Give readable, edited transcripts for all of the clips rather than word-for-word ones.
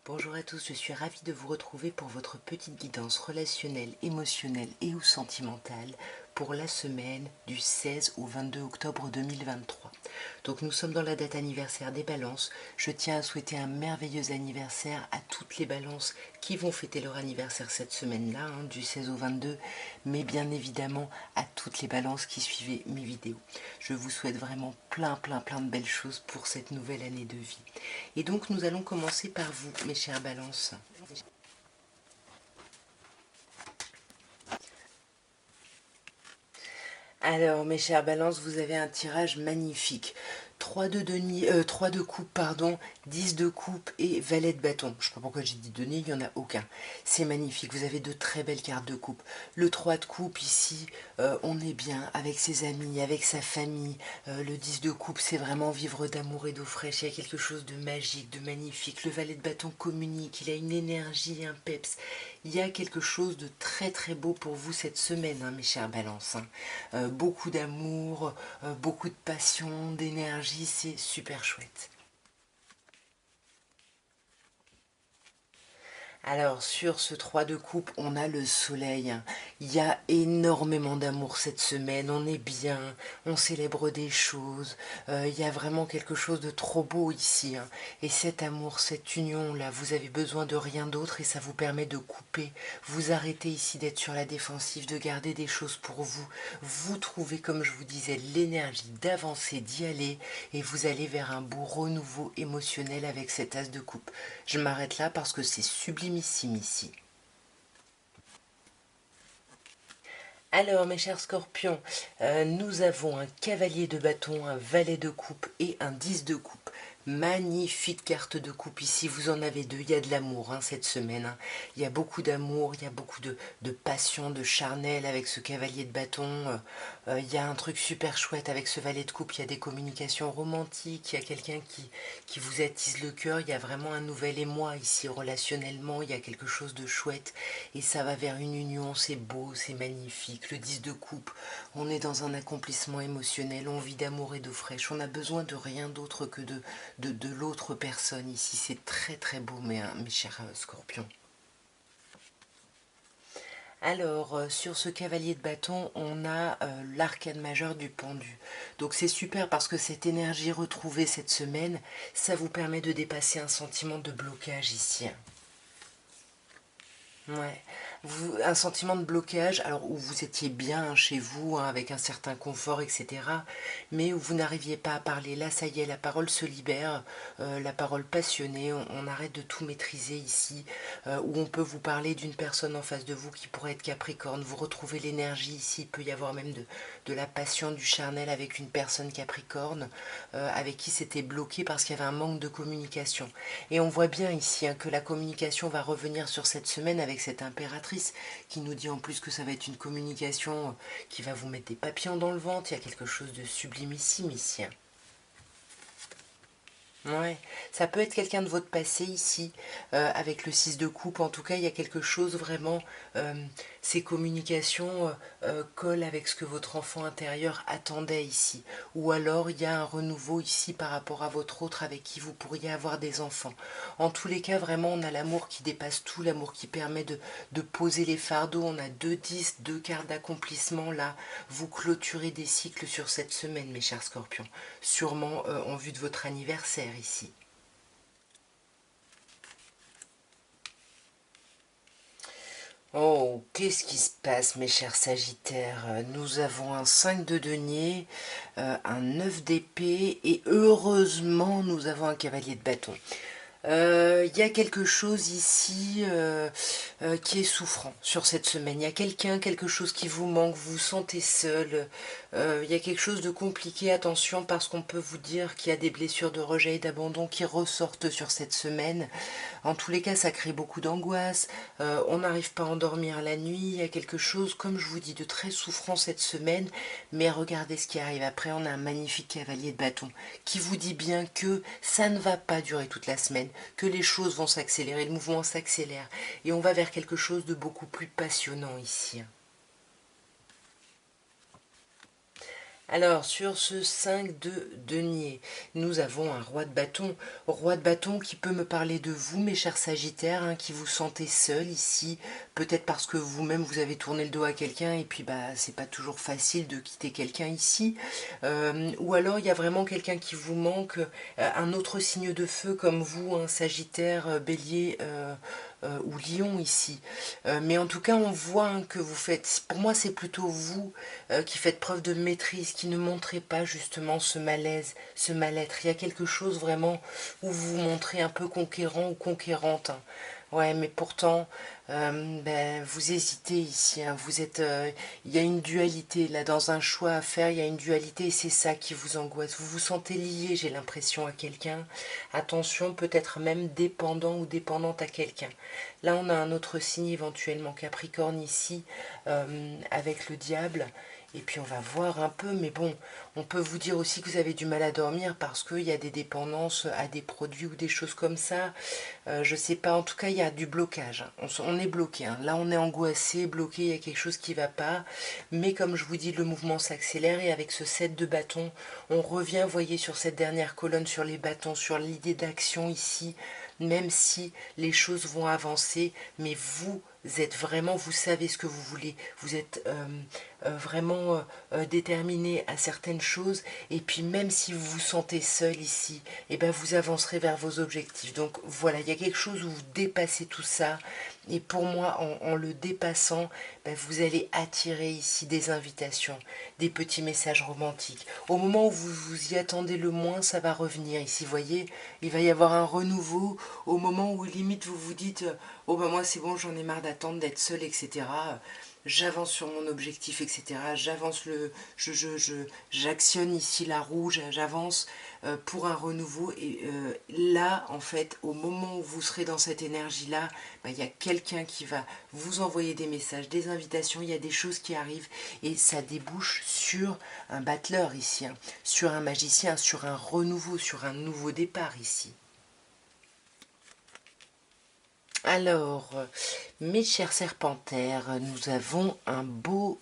Bonjour à tous, je suis ravie de vous retrouver pour votre petite guidance relationnelle, émotionnelle et ou sentimentale pour la semaine du 16 au 22 octobre 2023. Donc nous sommes dans la date anniversaire des balances. Je tiens à souhaiter un merveilleux anniversaire à toutes les balances qui vont fêter leur anniversaire cette semaine-là, du 16 au 22, mais bien évidemment à toutes les balances qui suivaient mes vidéos. Je vous souhaite vraiment plein de belles choses pour cette nouvelle année de vie. Et donc nous allons commencer par vous, mes chères balances. Alors, mes chères balances, vous avez un tirage magnifique. 3 de coupe, pardon, 10 de coupe et valet de bâton. Je ne sais pas pourquoi j'ai dit denier, il n'y en a aucun. C'est magnifique, vous avez de très belles cartes de coupe. Le 3 de coupe ici, on est bien avec ses amis, avec sa famille. Le 10 de coupe, c'est vraiment vivre d'amour et d'eau fraîche. Il y a quelque chose de magique, de magnifique. Le valet de bâton communique, il a une énergie, un peps. Il y a quelque chose de très beau pour vous cette semaine, mes chères balances. Beaucoup d'amour, beaucoup de passion, d'énergie, c'est super chouette. Alors sur ce 3 de coupe, on a le soleil. Il y a énormément d'amour cette semaine, on est bien, on célèbre des choses. Il y a vraiment quelque chose de trop beau ici. Et cet amour, cette union-là, vous avez besoin de rien d'autre et ça vous permet de couper. Vous arrêtez ici d'être sur la défensive, de garder des choses pour vous. Vous trouvez, comme je vous disais, l'énergie d'avancer, d'y aller et vous allez vers un beau renouveau émotionnel avec cet as de coupe. Je m'arrête là parce que c'est sublimissime ici. Alors, mes chers scorpions, nous avons un cavalier de bâton, un valet de coupe et un 10 de coupe. Magnifique carte de coupe ici, vous en avez deux, il y a de l'amour cette semaine. Il y a beaucoup d'amour, il y a beaucoup de passion, de charnel avec ce cavalier de bâton. Il y a un truc super chouette avec ce valet de coupe, il y a des communications romantiques, il y a quelqu'un qui vous attise le cœur, il y a vraiment un nouvel émoi ici relationnellement, il y a quelque chose de chouette et ça va vers une union, c'est beau, c'est magnifique. Le 10 de coupe, on est dans un accomplissement émotionnel, on vit d'amour et d'eau fraîche, on a besoin de rien d'autre que de l'autre personne ici, c'est très beau mes chers scorpions. Alors, sur ce cavalier de bâton, on a l'arcane majeur du pendu. Donc c'est super parce que cette énergie retrouvée cette semaine, ça vous permet de dépasser un sentiment de blocage ici. Ouais. Un sentiment de blocage, alors où vous étiez bien chez vous, avec un certain confort, etc., mais où vous n'arriviez pas à parler. Là, ça y est, la parole se libère, la parole passionnée, on arrête de tout maîtriser ici, où on peut vous parler d'une personne en face de vous qui pourrait être Capricorne. Vous retrouvez l'énergie ici, il peut y avoir même de la passion, du charnel avec une personne Capricorne, avec qui c'était bloqué parce qu'il y avait un manque de communication. Et on voit bien ici que la communication va revenir sur cette semaine avec cette impératrice qui nous dit en plus que ça va être une communication qui va vous mettre des papillons dans le ventre. Il y a quelque chose de sublimissime ici. Ouais, ça peut être quelqu'un de votre passé ici, avec le 6 de coupe. En tout cas, il y a quelque chose vraiment, ces communications collent avec ce que votre enfant intérieur attendait ici. Ou alors, il y a un renouveau ici par rapport à votre autre avec qui vous pourriez avoir des enfants. En tous les cas, vraiment, on a l'amour qui dépasse tout, l'amour qui permet de poser les fardeaux. On a 2 10, 2 cartes d'accomplissement là. Vous clôturez des cycles sur cette semaine, mes chers scorpions. Sûrement en vue de votre anniversaire ici. Oh, qu'est-ce qui se passe, mes chers sagittaires? Nous avons un 5 de denier, un 9 d'épée, et heureusement, nous avons un cavalier de bâton. Il y a quelque chose ici qui est souffrant sur cette semaine. Il y a quelque chose qui vous manque, vous vous sentez seul. Il y a quelque chose de compliqué, attention, parce qu'on peut vous dire qu'il y a des blessures de rejet et d'abandon qui ressortent sur cette semaine. En tous les cas, ça crée beaucoup d'angoisse. On n'arrive pas à endormir la nuit. Il y a quelque chose, comme je vous dis, de très souffrant cette semaine. Mais regardez ce qui arrive après. On a un magnifique cavalier de bâton qui vous dit bien que ça ne va pas durer toute la semaine, que les choses vont s'accélérer, le mouvement s'accélère. Et on va vers quelque chose de beaucoup plus passionnant ici. Alors, sur ce 5 de denier, nous avons un roi de bâton. Roi de bâton qui peut me parler de vous, mes chers sagittaires, hein, qui vous sentez seul ici. Peut-être parce que vous-même, vous avez tourné le dos à quelqu'un et puis bah c'est pas toujours facile de quitter quelqu'un ici. Ou alors, il y a vraiment quelqu'un qui vous manque, un autre signe de feu comme vous, un sagittaire, bélier ou lion ici. Mais en tout cas, on voit hein, que vous faites, pour moi, c'est plutôt vous qui faites preuve de maîtrise, qui ne montrez pas justement ce malaise, ce mal-être. Il y a quelque chose vraiment où vous vous montrez un peu conquérant ou conquérante, hein. Ouais, mais pourtant, ben, vous hésitez ici, hein. Vous êtes, il y a une dualité là dans un choix à faire. Il y a une dualité et c'est ça qui vous angoisse. Vous vous sentez lié, j'ai l'impression, à quelqu'un. Attention, peut-être même dépendant ou dépendante à quelqu'un. Là, on a un autre signe éventuellement Capricorne ici, avec le diable. Et puis on va voir un peu, mais bon, on peut vous dire aussi que vous avez du mal à dormir parce qu'il y a des dépendances à des produits ou des choses comme ça. Je sais pas, en tout cas il y a du blocage, hein. On est bloqué, hein. Là on est angoissé, bloqué, il y a quelque chose qui va pas. Mais comme je vous dis, le mouvement s'accélère et avec ce 7 de bâton, on revient, vous voyez, sur cette dernière colonne, sur les bâtons, sur l'idée d'action ici, même si les choses vont avancer, mais vous êtes vraiment, vous savez ce que vous voulez, vous êtes vraiment déterminé à certaines choses, et puis même si vous vous sentez seul ici, et ben vous avancerez vers vos objectifs. Donc voilà, il y a quelque chose où vous dépassez tout ça, et pour moi, en le dépassant, ben, vous allez attirer ici des invitations, des petits messages romantiques. Au moment où vous vous y attendez le moins, ça va revenir ici, vous voyez, il va y avoir un renouveau, au moment où limite vous vous dites oh ben moi c'est bon, j'en ai marre d'attendre, d'être seul, etc. J'avance sur mon objectif, etc. J'avance j'actionne ici la roue, j'avance pour un renouveau. Et là, en fait, au moment où vous serez dans cette énergie-là, ben, il y a quelqu'un qui va vous envoyer des messages, des invitations, il y a des choses qui arrivent et ça débouche sur un battleur ici, hein, sur un magicien, sur un renouveau, sur un nouveau départ ici. Alors, mes chers serpentaires, nous avons un beau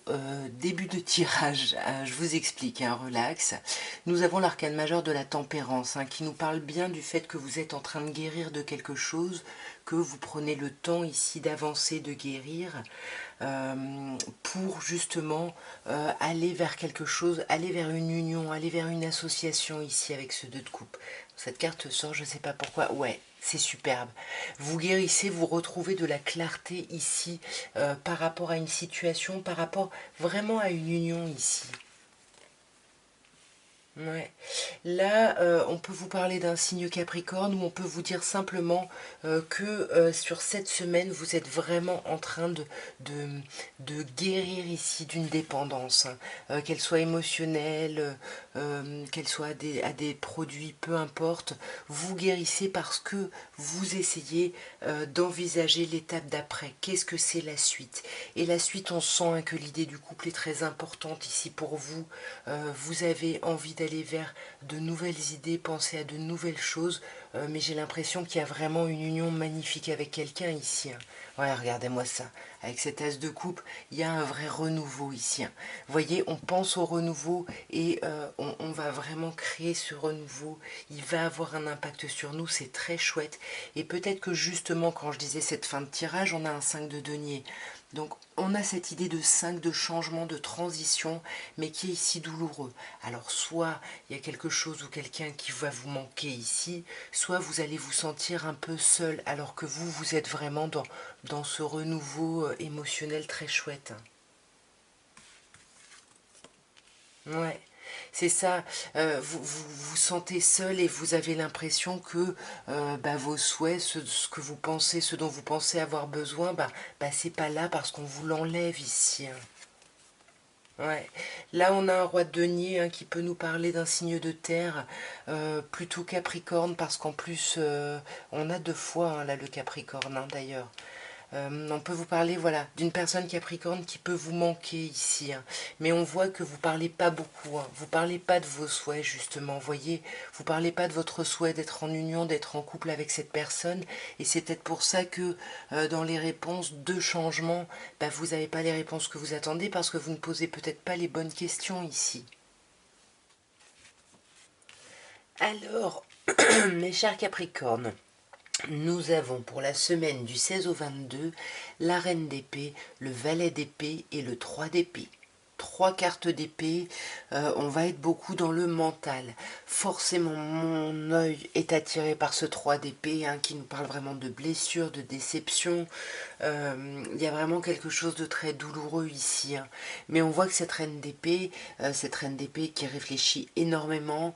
début de tirage. Je vous explique, hein, relax. Nous avons l'arcane majeur de la tempérance, hein, qui nous parle bien du fait que vous êtes en train de guérir de quelque chose, que vous prenez le temps ici d'avancer, de guérir, pour justement aller vers quelque chose, aller vers une union, aller vers une association ici avec ce 2 de coupe. Cette carte sort, je ne sais pas pourquoi, ouais, c'est superbe. Vous guérissez, vous retrouvez de la clarté ici par rapport à une situation, par rapport vraiment à une union ici. Ouais. Là, on peut vous parler d'un signe Capricorne ou on peut vous dire simplement que sur cette semaine, vous êtes vraiment en train de, de guérir ici d'une dépendance, hein. Qu'elle soit émotionnelle, qu'elle soit à des produits, peu importe. Vous guérissez parce que vous essayez d'envisager l'étape d'après. Qu'est-ce que c'est la suite? Et la suite, on sent hein, que l'idée du couple est très importante ici pour vous. Vous avez envie d'aller vers de nouvelles idées, penser à de nouvelles choses, mais j'ai l'impression qu'il y a vraiment une union magnifique avec quelqu'un ici, hein. Ouais, regardez-moi ça. Avec cet as de coupe, il y a un vrai renouveau ici, hein. Vous voyez, on pense au renouveau et on va vraiment créer ce renouveau. Il va avoir un impact sur nous, c'est très chouette. Et peut-être que justement, quand je disais cette fin de tirage, on a un 5 de denier. Donc on a cette idée de 5 de changement, de transition, mais qui est ici douloureux. Alors soit il y a quelque chose ou quelqu'un qui va vous manquer ici, soit vous allez vous sentir un peu seul, alors que vous êtes vraiment dans ce renouveau émotionnel très chouette. Ouais, c'est ça. Vous sentez seul et vous avez l'impression que bah, vos souhaits, ce que vous pensez, ce dont vous pensez avoir besoin, bah, c'est pas là parce qu'on vous l'enlève ici, hein. Ouais. Là, on a un roi de denier hein, qui peut nous parler d'un signe de terre, plutôt Capricorne, parce qu'en plus, on a 2 fois hein, là le Capricorne hein, d'ailleurs. On peut vous parler voilà, d'une personne Capricorne qui peut vous manquer ici, hein. Mais on voit que vous parlez pas beaucoup, hein. Vous parlez pas de vos souhaits justement, voyez, vous parlez pas de votre souhait d'être en union, d'être en couple avec cette personne, et c'est peut-être pour ça que dans les réponses de changement, bah, vous n'avez pas les réponses que vous attendez parce que vous ne posez peut-être pas les bonnes questions ici. Alors, mes chers Capricornes, nous avons pour la semaine du 16 au 22 la reine d'épée, le valet d'épée et le 3 d'épée. Trois cartes d'épée, on va être beaucoup dans le mental. Forcément, mon œil est attiré par ce 3 d'épée qui nous parle vraiment de blessures, de déception. Il y a vraiment quelque chose de très douloureux ici. Mais on voit que cette reine d'épée qui réfléchit énormément,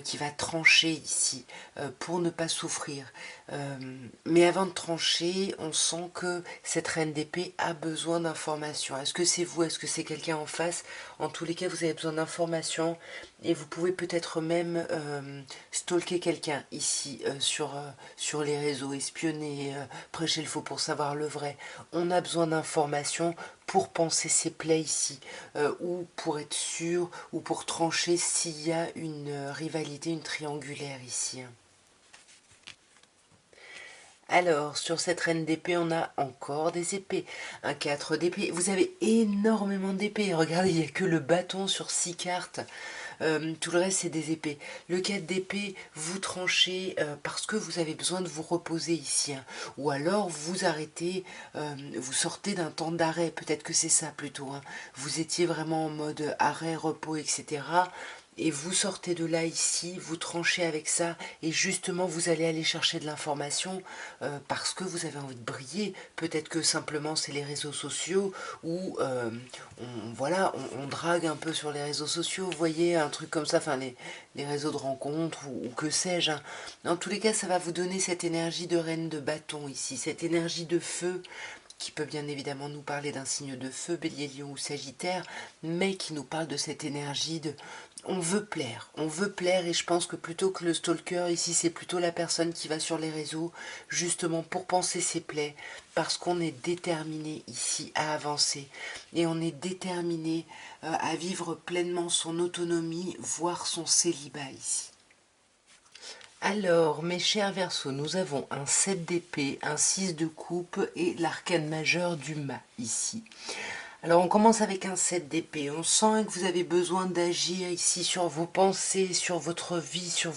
qui va trancher ici pour ne pas souffrir. Mais avant de trancher, on sent que cette reine d'épée a besoin d'informations. Est-ce que c'est vous? Est-ce que c'est quelqu'un en face? En tous les cas, vous avez besoin d'informations et vous pouvez peut-être même stalker quelqu'un ici sur les réseaux, espionner, prêcher le faux pour savoir le vrai. On a besoin d'informations pour penser ses plaies ici, ou pour être sûr, ou pour trancher s'il y a une rivalité, une triangulaire ici. Alors, sur cette reine d'épée, on a encore des épées. Un 4 d'épée. Vous avez énormément d'épées. Regardez, il n'y a que le bâton sur 6 cartes. Tout le reste, c'est des épées. Le 4 d'épée, vous tranchez parce que vous avez besoin de vous reposer ici. Ou alors, vous arrêtez, vous sortez d'un temps d'arrêt. Peut-être que c'est ça plutôt. Vous étiez vraiment en mode arrêt, repos, etc. Et vous sortez de là ici, vous tranchez avec ça, et justement vous allez aller chercher de l'information parce que vous avez envie de briller. Peut-être que simplement c'est les réseaux sociaux, ou on drague un peu sur les réseaux sociaux, vous voyez, un truc comme ça, enfin les réseaux de rencontres, ou que sais-je. Dans tous les cas, ça va vous donner cette énergie de reine de bâton ici, cette énergie de feu, qui peut bien évidemment nous parler d'un signe de feu, bélier, lion ou sagittaire, mais qui nous parle de cette énergie de on veut plaire, et je pense que plutôt que le stalker ici, c'est plutôt la personne qui va sur les réseaux justement pour penser ses plaies, parce qu'on est déterminé ici à avancer, et on est déterminé à vivre pleinement son autonomie, voire son célibat ici. Alors, mes chers Verseaux, nous avons un 7 d'épée, un 6 de coupe et l'arcane majeur du mât ici. Alors, on commence avec un 7 d'épée. On sent que vous avez besoin d'agir ici sur vos pensées, sur votre vie, sur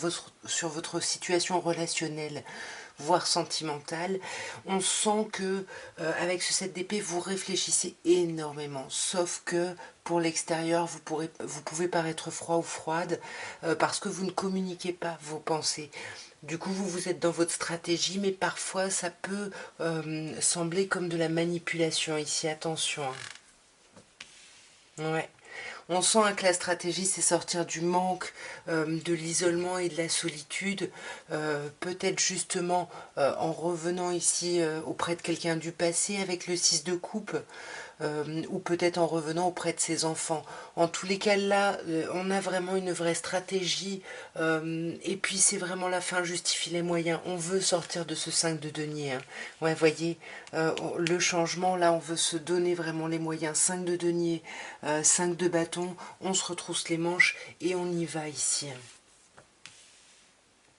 votre situation relationnelle, voire sentimentale. On sent que avec ce 7 d'épée, vous réfléchissez énormément. Sauf que pour l'extérieur, vous pouvez paraître froid ou froide parce que vous ne communiquez pas vos pensées. Du coup, vous êtes dans votre stratégie, mais parfois ça peut sembler comme de la manipulation ici. Attention. Ouais. On sent que la stratégie, c'est sortir du manque, de l'isolement et de la solitude. Peut-être justement en revenant ici auprès de quelqu'un du passé avec le 6 de coupe. Ou peut-être en revenant auprès de ses enfants. En tous les cas, là, on a vraiment une vraie stratégie, et puis c'est vraiment la fin justifie les moyens. On veut sortir de ce 5 de denier. Ouais, voyez, le changement, là, on veut se donner vraiment les moyens. 5 de denier, 5 de bâton, on se retrousse les manches et on y va ici.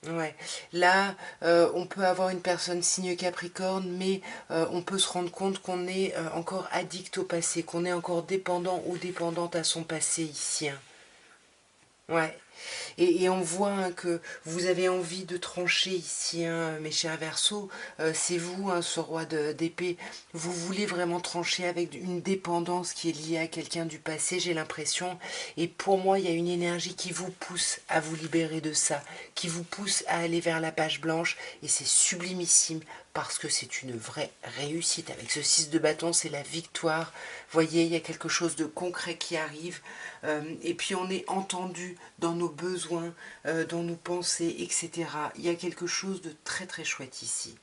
Ouais, là, on peut avoir une personne signe Capricorne, mais on peut se rendre compte qu'on est encore addict au passé, qu'on est encore dépendant ou dépendante à son passé ici. Ouais. Et on voit que vous avez envie de trancher ici, mes chers Verseaux. C'est vous, ce roi d'épée. Vous voulez vraiment trancher avec une dépendance qui est liée à quelqu'un du passé, j'ai l'impression. Et pour moi, il y a une énergie qui vous pousse à vous libérer de ça, qui vous pousse à aller vers la page blanche. Et c'est sublimissime parce que c'est une vraie réussite. Avec ce 6 de bâton, c'est la victoire. Voyez, il y a quelque chose de concret qui arrive. Et puis on est entendu dans nos besoins, dans nos pensées, etc. Il y a quelque chose de très très chouette ici.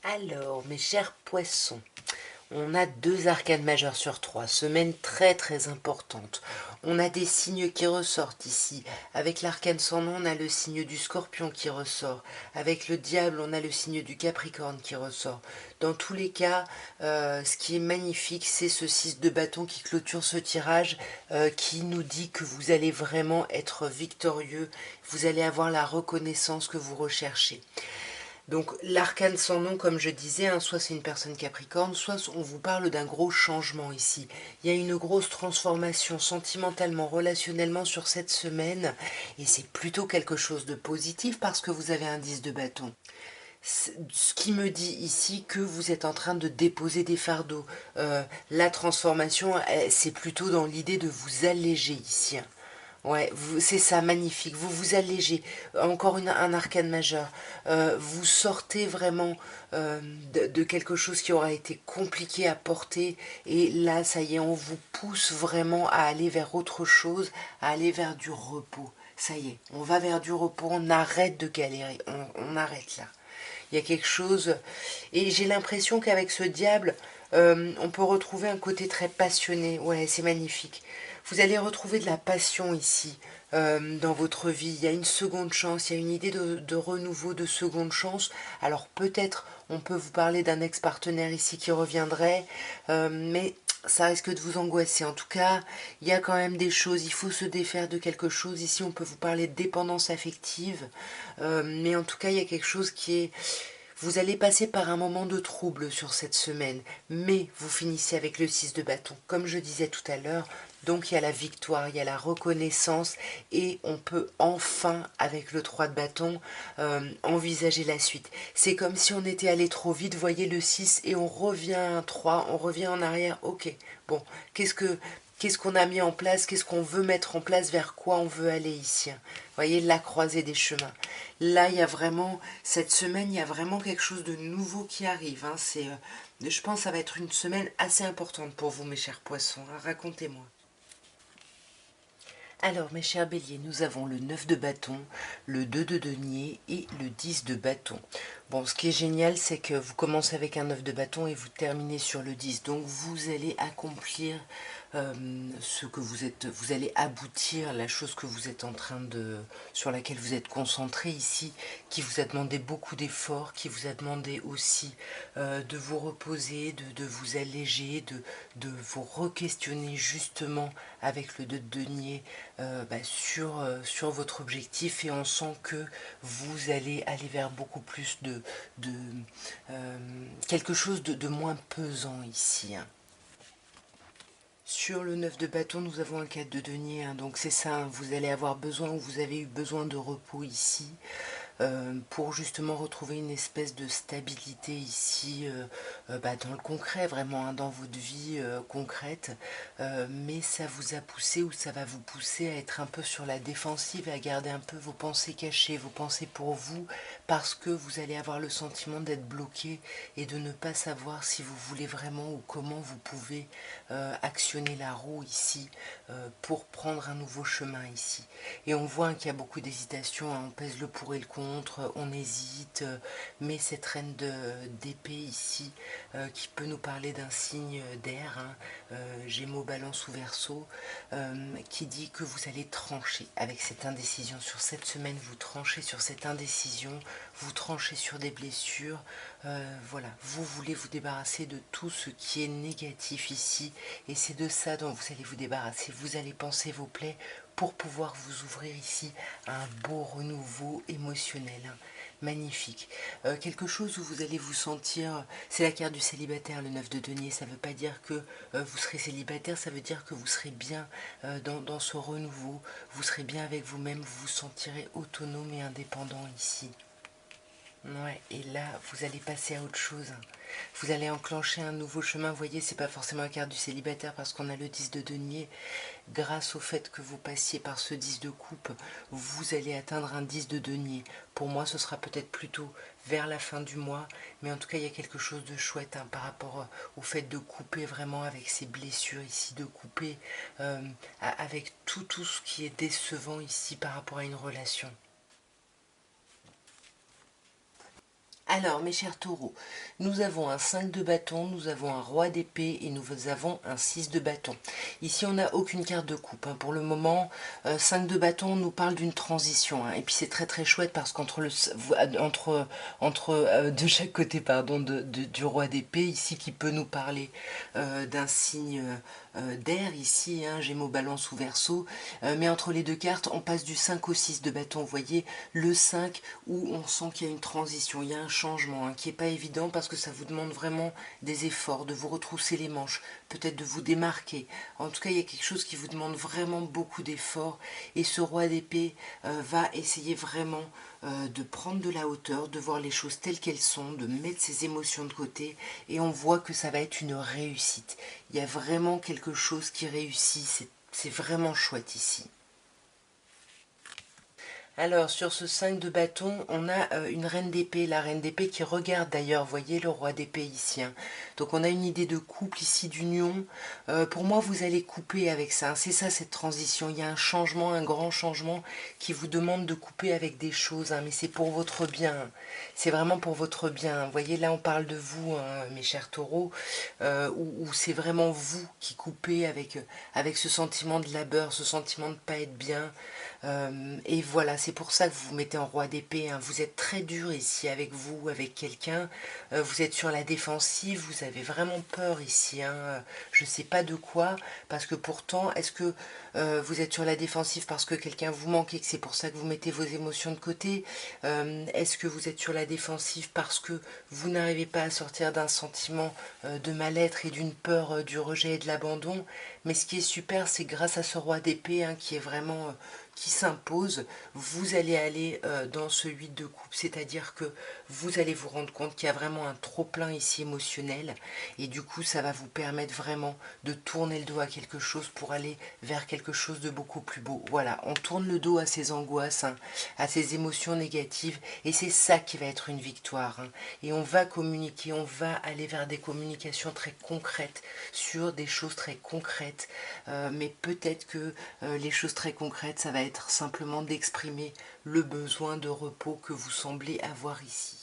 Alors, mes chers poissons, on a 2 arcanes majeures sur 3, semaine très très importante. On a des signes qui ressortent ici. Avec l'arcane sans nom, on a le signe du scorpion qui ressort. Avec le diable, on a le signe du capricorne qui ressort. Dans tous les cas, ce qui est magnifique, c'est ce 6 de bâton qui clôture ce tirage, qui nous dit que vous allez vraiment être victorieux, vous allez avoir la reconnaissance que vous recherchez. Donc l'arcane sans nom, comme je disais, hein, soit c'est une personne capricorne, soit on vous parle d'un gros changement ici. Il y a une grosse transformation sentimentalement, relationnellement sur cette semaine, et c'est plutôt quelque chose de positif parce que vous avez un 10 de bâton. Ce qui me dit ici que vous êtes en train de déposer des fardeaux. La transformation, c'est plutôt dans l'idée de vous alléger ici, hein. Ouais, c'est ça, magnifique. Vous vous allégez. Encore un arcane majeur. Vous sortez vraiment de quelque chose qui aura été compliqué à porter. Et là, ça y est, on vous pousse vraiment à aller vers autre chose, à aller vers du repos. Ça y est, on va vers du repos, on arrête de galérer, on arrête là. Il y a quelque chose... Et j'ai l'impression qu'avec ce diable, on peut retrouver un côté très passionné. Ouais, c'est magnifique. Vous allez retrouver de la passion ici, dans votre vie. Il y a une seconde chance, il y a une idée de renouveau, de seconde chance. Alors peut-être on peut vous parler d'un ex-partenaire ici qui reviendrait, mais ça risque de vous angoisser. En tout cas, il y a quand même des choses, il faut se défaire de quelque chose. Ici, on peut vous parler de dépendance affective, mais en tout cas, il y a quelque chose qui est... Vous allez passer par un moment de trouble sur cette semaine, mais vous finissez avec le 6 de bâton. Comme je disais tout à l'heure, donc il y a la victoire, il y a la reconnaissance, et on peut enfin, avec le 3 de bâton, envisager la suite. C'est comme si on était allé trop vite, voyez le 6, et on revient à un 3, on revient en arrière, ok, bon, qu'est-ce qu'on a mis en place, qu'est-ce qu'on veut mettre en place, vers quoi on veut aller ici. Vous voyez, la croisée des chemins. Là, il y a vraiment, cette semaine, il y a vraiment quelque chose de nouveau qui arrive, hein. Je pense que ça va être une semaine assez importante pour vous, mes chers poissons, hein. Racontez-moi. Alors, mes chers béliers, nous avons le 9 de bâton, le 2 de denier et le 10 de bâton. Bon, ce qui est génial, c'est que vous commencez avec un 9 de bâton et vous terminez sur le 10. Donc, vous allez accomplir ce que vous allez aboutir, la chose que vous êtes en train de, sur laquelle vous êtes concentré ici, qui vous a demandé beaucoup d'efforts, qui vous a demandé aussi de vous reposer, de vous alléger, de vous re-questionner justement avec le 2 de denier sur votre objectif, et on sent que vous allez aller vers beaucoup plus de quelque chose de moins pesant ici, hein. Sur le 9 de bâton, nous avons un 4 de denier, hein, donc c'est ça, hein, vous allez avoir besoin, ou vous avez eu besoin de repos ici, pour justement retrouver une espèce de stabilité ici, dans le concret, vraiment, hein, dans votre vie concrète, mais ça vous a poussé, ou ça va vous pousser à être un peu sur la défensive et à garder un peu vos pensées cachées, vos pensées pour vous, parce que vous allez avoir le sentiment d'être bloqué et de ne pas savoir si vous voulez vraiment ou comment vous pouvez actionner la roue ici, pour prendre un nouveau chemin ici. Et on voit, hein, qu'il y a beaucoup d'hésitation, hein, on pèse le pour et le contre, on hésite, mais cette reine d'épée ici, qui peut nous parler d'un signe d'air, hein, Gémeaux, Balance ou Verseau, qui dit que vous allez trancher avec cette indécision. Sur cette semaine, vous tranchez sur cette indécision, vous tranchez sur des blessures, voilà, vous voulez vous débarrasser de tout ce qui est négatif ici, et c'est de ça dont vous allez vous débarrasser. Vous allez penser vos plaies pour pouvoir vous ouvrir ici à un beau renouveau émotionnel, hein. Magnifique. Quelque chose où vous allez vous sentir... C'est la carte du célibataire, le 9 de denier. Ça ne veut pas dire que vous serez célibataire, ça veut dire que vous serez bien dans ce renouveau. Vous serez bien avec vous-même, vous vous sentirez autonome et indépendant ici. Ouais, et là, vous allez passer à autre chose. Vous allez enclencher un nouveau chemin. Vous voyez, c'est pas forcément la carte du célibataire parce qu'on a le 10 de denier. Grâce au fait que vous passiez par ce 10 de coupe, vous allez atteindre un 10 de denier. Pour moi, ce sera peut-être plutôt vers la fin du mois, mais en tout cas, il y a quelque chose de chouette, hein, par rapport au fait de couper vraiment avec ces blessures ici, de couper avec tout ce qui est décevant ici par rapport à une relation. Alors, mes chers taureaux, nous avons un 5 de bâton, nous avons un roi d'épée et nous avons un 6 de bâton. Ici, on n'a aucune carte de coupe, hein. Pour le moment, 5 de bâton nous parle d'une transition, hein. Et puis, c'est très très chouette parce qu'entre de chaque côté, pardon, du roi d'épée, ici, qui peut nous parler d'un signe d'air, ici, hein, Gémeaux, Balance ou Verseau, mais entre les deux cartes, on passe du 5 au 6 de bâton. Vous voyez, le 5 où on sent qu'il y a une transition, il y a un changement, hein, qui n'est pas évident parce que ça vous demande vraiment des efforts, de vous retrousser les manches, peut-être de vous démarquer. En tout cas, il y a quelque chose qui vous demande vraiment beaucoup d'efforts et ce roi d'épée va essayer vraiment de prendre de la hauteur, de voir les choses telles qu'elles sont, de mettre ses émotions de côté et on voit que ça va être une réussite. Il y a vraiment quelque chose qui réussit, c'est vraiment chouette ici. Alors, sur ce 5 de bâton, on a une reine d'épée, la reine d'épée qui regarde d'ailleurs, voyez le roi d'épée ici. Hein. Donc on a une idée de couple ici, d'union. Pour moi, vous allez couper avec ça, hein. C'est ça cette transition. Il y a un changement, un grand changement qui vous demande de couper avec des choses, hein, mais c'est pour votre bien. C'est vraiment pour votre bien. Vous voyez, là on parle de vous, hein, mes chers taureaux, où c'est vraiment vous qui coupez avec ce sentiment de labeur, ce sentiment de ne pas être bien. Et voilà, c'est pour ça que vous vous mettez en roi d'épée. Hein. Vous êtes très dur ici avec vous, avec quelqu'un. Vous êtes sur la défensive, vous avez vraiment peur ici. Hein. Je ne sais pas de quoi, parce que pourtant, est-ce que vous êtes sur la défensive parce que quelqu'un vous manque et que c'est pour ça que vous mettez vos émotions de côté? Est-ce que vous êtes sur la défensive parce que vous n'arrivez pas à sortir d'un sentiment de mal-être et d'une peur du rejet et de l'abandon? Mais ce qui est super, c'est grâce à ce roi d'épée, hein, qui est vraiment qui s'impose, vous allez aller dans ce 8 de coupe, c'est-à-dire que vous allez vous rendre compte qu'il y a vraiment un trop-plein ici émotionnel, et du coup ça va vous permettre vraiment de tourner le dos à quelque chose pour aller vers quelque chose de beaucoup plus beau. Voilà, on tourne le dos à ces angoisses, hein, à ces émotions négatives, et c'est ça qui va être une victoire. Hein. Et on va communiquer, on va aller vers des communications très concrètes, sur des choses très concrètes, mais peut-être que les choses très concrètes, ça va être simplement d'exprimer le besoin de repos que vous semblez avoir ici.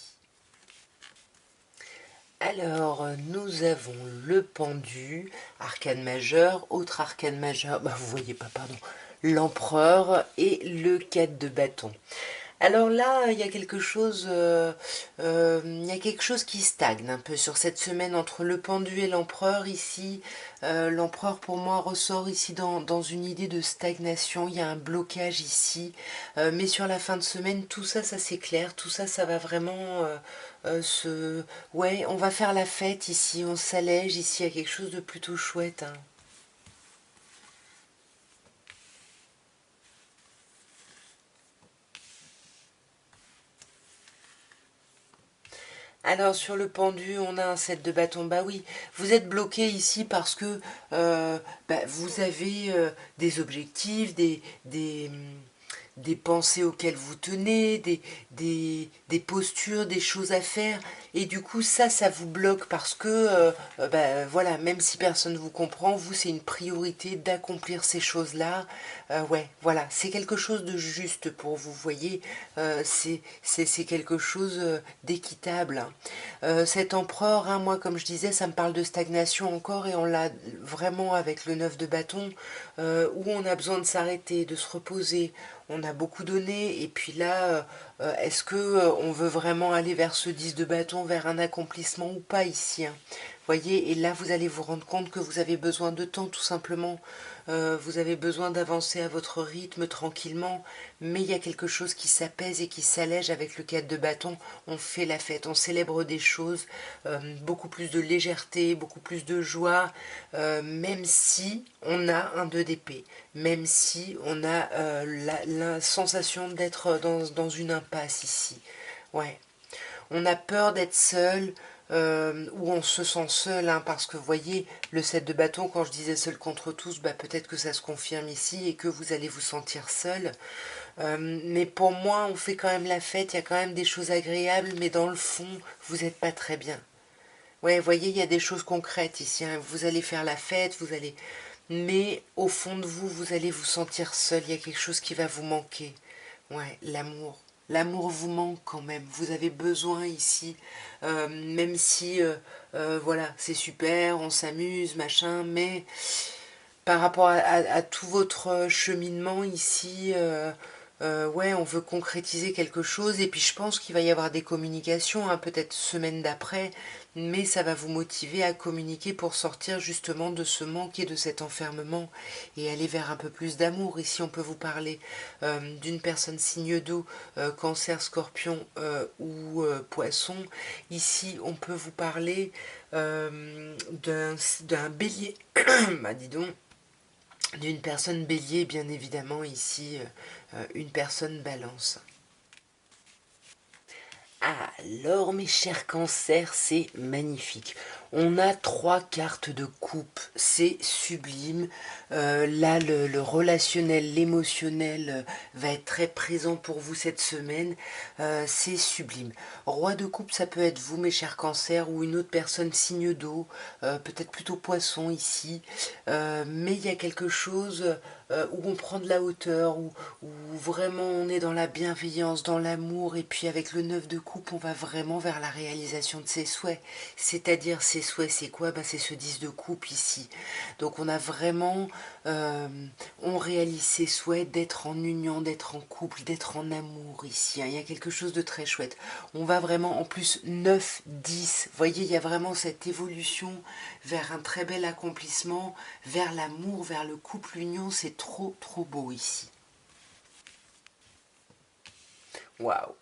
Alors, nous avons le pendu, arcane majeur, autre arcane majeur, bah vous voyez pas, pardon, l'empereur et le 4 de bâton. Alors là, il y a quelque chose qui stagne un peu sur cette semaine entre le pendu et l'empereur ici. L'empereur pour moi ressort ici dans une idée de stagnation, il y a un blocage ici. Mais sur la fin de semaine, tout ça, ça s'éclaire, tout ça, ça va vraiment se... Ouais, on va faire la fête ici, on s'allège ici, il y a quelque chose de plutôt chouette. Hein. Alors sur le pendu, on a un 7 de bâton. Bah oui, vous êtes bloqué ici parce que vous avez des objectifs, des pensées auxquelles vous tenez, des postures, des choses à faire. Et du coup, ça vous bloque parce que, voilà, même si personne ne vous comprend, vous, c'est une priorité d'accomplir ces choses-là. Ouais, voilà, c'est quelque chose de juste pour vous, voyez, c'est quelque chose d'équitable. Hein. Cet empereur, hein, moi, comme je disais, ça me parle de stagnation encore et on l'a vraiment avec le 9 de bâton, où on a besoin de s'arrêter, de se reposer. On a beaucoup donné et puis là, est-ce que on veut vraiment aller vers ce 10 de bâton, vers un accomplissement ou pas ici, hein. Voyez, et là vous allez vous rendre compte que vous avez besoin de temps tout simplement. Vous avez besoin d'avancer à votre rythme tranquillement, mais il y a quelque chose qui s'apaise et qui s'allège avec le 4 de bâton. On fait la fête, on célèbre des choses, beaucoup plus de légèreté, beaucoup plus de joie, même si on a un 2 d'épée, même si on a la sensation d'être dans une impasse ici. Ouais. On a peur d'être seul, ou on se sent seul, hein, parce que vous voyez, le 7 de bâton, quand je disais seul contre tous, bah, peut-être que ça se confirme ici et que vous allez vous sentir seul. Mais pour moi, on fait quand même la fête, il y a quand même des choses agréables, mais dans le fond, vous n'êtes pas très bien. Ouais, vous voyez, il y a des choses concrètes ici, hein. Vous allez faire la fête, vous allez... Mais au fond de vous, vous allez vous sentir seul, il y a quelque chose qui va vous manquer. Ouais, l'amour. L'amour vous manque quand même. Vous avez besoin ici, même si, voilà, c'est super, on s'amuse, machin, mais par rapport à tout votre cheminement ici, ouais, on veut concrétiser quelque chose, et puis je pense qu'il va y avoir des communications, hein, peut-être semaine d'après, mais ça va vous motiver à communiquer pour sortir justement de ce manque et de cet enfermement et aller vers un peu plus d'amour. Ici, on peut vous parler d'une personne signe d'eau, cancer, scorpion poisson. Ici, on peut vous parler d'un bélier, bah dis donc, d'une personne bélier, bien évidemment, ici, une personne balance. Alors, mes chers cancers, c'est magnifique. On a 3 cartes de coupe, c'est sublime. Là, le relationnel, l'émotionnel va être très présent pour vous cette semaine. C'est sublime. Roi de coupe, ça peut être vous, mes chers cancers, ou une autre personne signe d'eau, peut-être plutôt poisson ici. Mais il y a quelque chose où on prend de la hauteur, où vraiment on est dans la bienveillance, dans l'amour, et puis avec le 9 de coupe, on va vraiment vers la réalisation de ses souhaits. C'est-à-dire, ses souhaits, c'est quoi? Ben, c'est ce 10 de coupe ici. Donc on a vraiment, on réalise ses souhaits d'être en union, d'être en couple, d'être en amour ici, hein. Il y a quelque chose de très chouette. On va vraiment, en plus, 9, 10. Vous voyez, il y a vraiment cette évolution vers un très bel accomplissement, vers l'amour, vers le couple, l'union. C'est trop, trop beau ici. Waouh!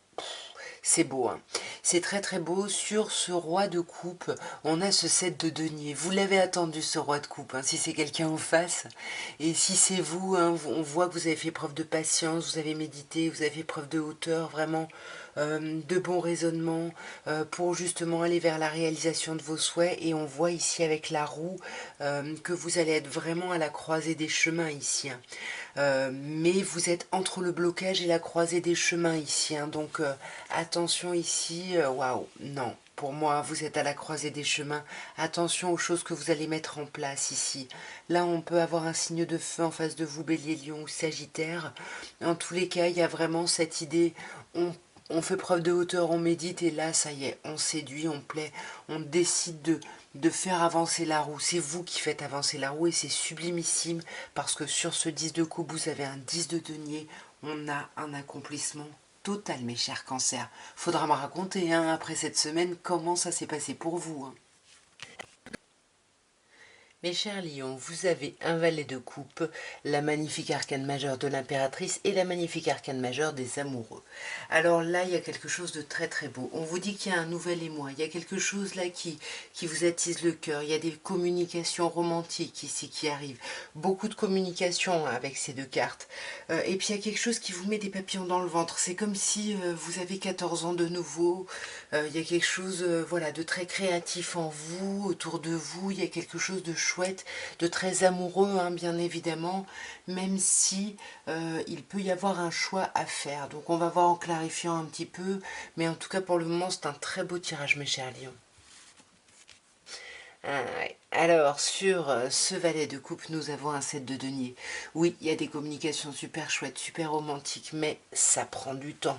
C'est beau, hein. C'est très très beau. Sur ce roi de coupe, on a ce 7 de denier. Vous l'avez attendu, ce roi de coupe, hein, si c'est quelqu'un en face. Et si c'est vous, hein, on voit que vous avez fait preuve de patience, vous avez médité, vous avez fait preuve de hauteur, vraiment de bon raisonnement, pour justement aller vers la réalisation de vos souhaits. Et on voit ici avec la roue que vous allez être vraiment à la croisée des chemins ici, hein. Mais vous êtes entre le blocage et la croisée des chemins ici, hein. Donc attention ici, waouh, non. Pour moi, vous êtes à la croisée des chemins. Attention aux choses que vous allez mettre en place ici. Là, on peut avoir un signe de feu en face de vous, Bélier, Lion ou Sagittaire. En tous les cas, il y a vraiment cette idée, on fait preuve de hauteur, on médite, et là, ça y est, on séduit, on plaît, on décide de faire avancer la roue. C'est vous qui faites avancer la roue, et c'est sublimissime, parce que sur ce 10 de coupe, vous avez un 10 de denier. On a un accomplissement total, mes chers cancers. Faudra me raconter, hein, après cette semaine, comment ça s'est passé pour vous, hein. Mes chers lions, vous avez un valet de coupe, la magnifique arcane majeure de l'impératrice et la magnifique arcane majeure des amoureux. Alors là, il y a quelque chose de très très beau. On vous dit qu'il y a un nouvel émoi, il y a quelque chose là qui vous attise le cœur, il y a des communications romantiques ici qui arrivent. Beaucoup de communications avec ces 2 cartes. Et puis il y a quelque chose qui vous met des papillons dans le ventre. C'est comme si vous avez 14 ans de nouveau. Il y a quelque chose voilà, de très créatif en vous, autour de vous. Il y a quelque chose de chouette, de très amoureux, hein, bien évidemment, même si il peut y avoir un choix à faire. Donc on va voir en clarifiant un petit peu, mais en tout cas pour le moment c'est un très beau tirage, mes chers lions. Ah, ouais. Alors, sur ce valet de coupe, nous avons un 7 de denier. Oui, il y a des communications super chouettes, super romantiques, mais ça prend du temps.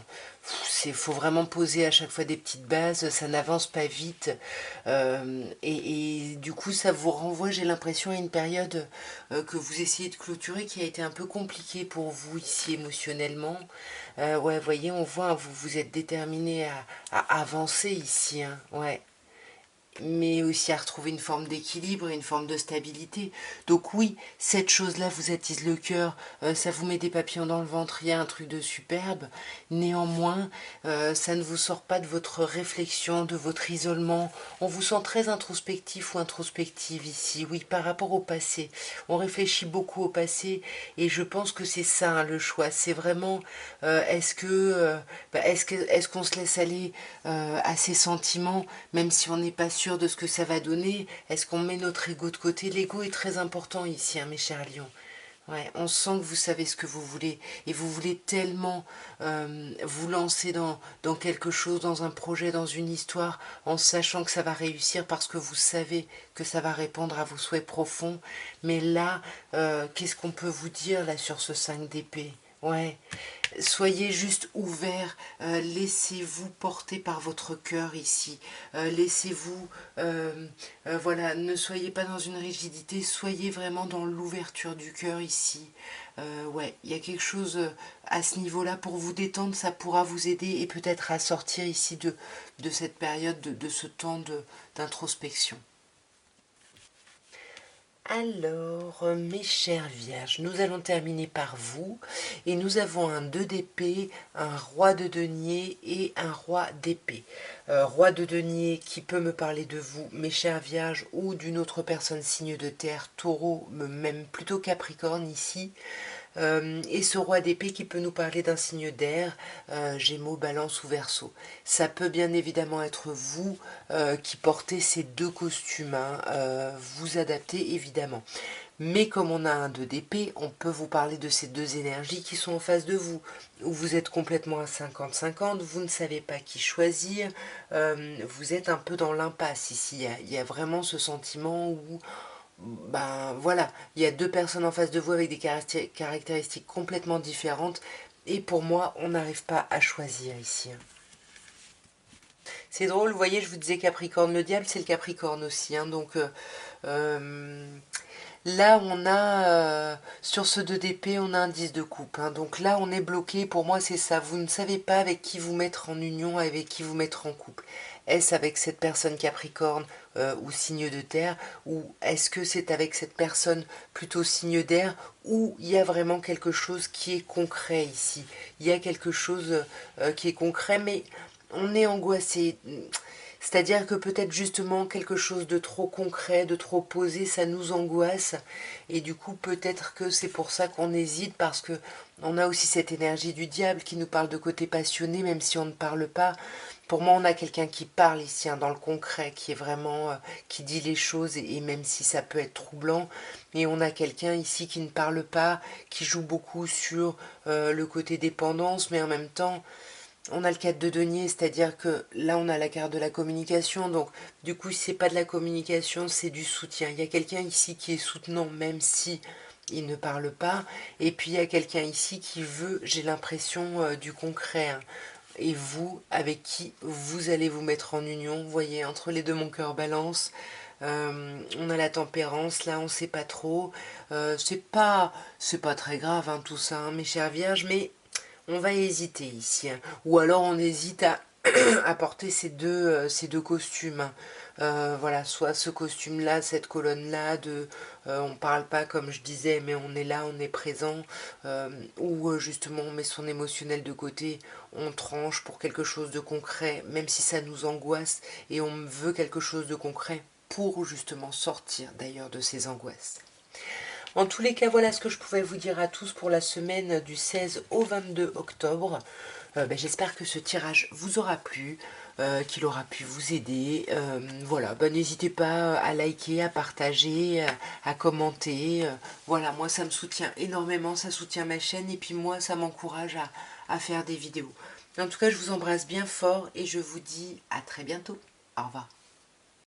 Il faut vraiment poser à chaque fois des petites bases, ça n'avance pas vite. Et du coup, ça vous renvoie, j'ai l'impression, à une période que vous essayez de clôturer qui a été un peu compliquée pour vous ici émotionnellement. Ouais, vous voyez, on voit, hein, vous êtes déterminé à avancer ici, hein, ouais, mais aussi à retrouver une forme d'équilibre et une forme de stabilité. Donc oui, cette chose-là vous attise le cœur, ça vous met des papillons dans le ventre, il y a un truc de superbe. Néanmoins, ça ne vous sort pas de votre réflexion, de votre isolement. On vous sent très introspectif ou introspective ici, oui, par rapport au passé. On réfléchit beaucoup au passé, et je pense que c'est ça, hein, le choix. C'est vraiment, est-ce qu'on se laisse aller à ses sentiments, même si on n'est pas sûr de ce que ça va donner? Est-ce qu'on met notre ego de côté? L'ego est très important ici, hein, mes chers lions. Ouais, on sent que vous savez ce que vous voulez, et vous voulez tellement vous lancer dans quelque chose, dans un projet, dans une histoire, en sachant que ça va réussir parce que vous savez que ça va répondre à vos souhaits profonds. Mais là, qu'est-ce qu'on peut vous dire là sur ce 5 d'épée? Ouais, soyez juste ouverts, laissez-vous porter par votre cœur ici, laissez-vous, voilà, ne soyez pas dans une rigidité, soyez vraiment dans l'ouverture du cœur ici. Ouais, il y a quelque chose à ce niveau-là pour vous détendre, ça pourra vous aider et peut-être à sortir ici de cette période, de ce temps d'introspection. Alors, mes chères vierges, nous allons terminer par vous et nous avons un 2 d'épée, un roi de denier et un roi d'épée. Roi de denier qui peut me parler de vous, mes chères vierges, ou d'une autre personne signe de terre, taureau, même plutôt capricorne ici. Et ce roi d'épée qui peut nous parler d'un signe d'air, Gémeaux, Balance ou Verseau. Ça peut bien évidemment être vous qui portez ces deux costumes, hein, vous adaptez évidemment. Mais comme on a un 2 d'épée, on peut vous parler de ces deux énergies qui sont en face de vous, où vous êtes complètement à 50-50, vous ne savez pas qui choisir, vous êtes un peu dans l'impasse ici, il y a vraiment ce sentiment où ben voilà, il y a deux personnes en face de vous avec des caractéristiques complètement différentes et pour moi, on n'arrive pas à choisir ici. C'est drôle, vous voyez, je vous disais Capricorne, le diable c'est le Capricorne aussi, hein, donc euh, là on a, sur ce 2 d'épée, on a un 10 de coupe, hein, donc là on est bloqué, pour moi c'est ça, vous ne savez pas avec qui vous mettre en union, avec qui vous mettre en couple. Est-ce avec cette personne Capricorne ou signe de terre, ou est-ce que c'est avec cette personne plutôt signe d'air, où il y a vraiment quelque chose qui est concret ici. Il y a quelque chose qui est concret, mais on est angoissé. C'est-à-dire que peut-être justement quelque chose de trop concret, de trop posé, ça nous angoisse. Et du coup, peut-être que c'est pour ça qu'on hésite, parce que on a aussi cette énergie du diable qui nous parle de côté passionné, même si on ne parle pas. Pour moi, on a quelqu'un qui parle ici, hein, dans le concret, qui est vraiment, qui dit les choses, et même si ça peut être troublant. Et on a quelqu'un ici qui ne parle pas, qui joue beaucoup sur le côté dépendance, mais en même temps, on a le 4 de denier, c'est-à-dire que là on a la carte de la communication, donc du coup c'est pas de la communication, c'est du soutien. Il y a quelqu'un ici qui est soutenant même si il ne parle pas, et puis il y a quelqu'un ici qui veut, j'ai l'impression, du concret, hein. Et vous, avec qui vous allez vous mettre en union, vous voyez, entre les deux mon cœur balance. On a la tempérance, là on sait pas trop, c'est pas très grave, hein, tout ça, hein, mes chères vierges, mais on va hésiter ici, hein. Ou alors on hésite à, à porter ces deux costumes, hein. Voilà, soit ce costume-là, cette colonne-là, on parle pas comme je disais, mais on est là, on est présent, ou justement on met son émotionnel de côté, on tranche pour quelque chose de concret, même si ça nous angoisse, et on veut quelque chose de concret pour justement sortir d'ailleurs de ces angoisses. En tous les cas, voilà ce que je pouvais vous dire à tous pour la semaine du 16 au 22 octobre. J'espère que ce tirage vous aura plu, qu'il aura pu vous aider. Voilà, n'hésitez pas à liker, à partager, à commenter. Voilà, moi ça me soutient énormément, ça soutient ma chaîne et puis moi ça m'encourage à faire des vidéos. En tout cas, je vous embrasse bien fort et je vous dis à très bientôt. Au revoir.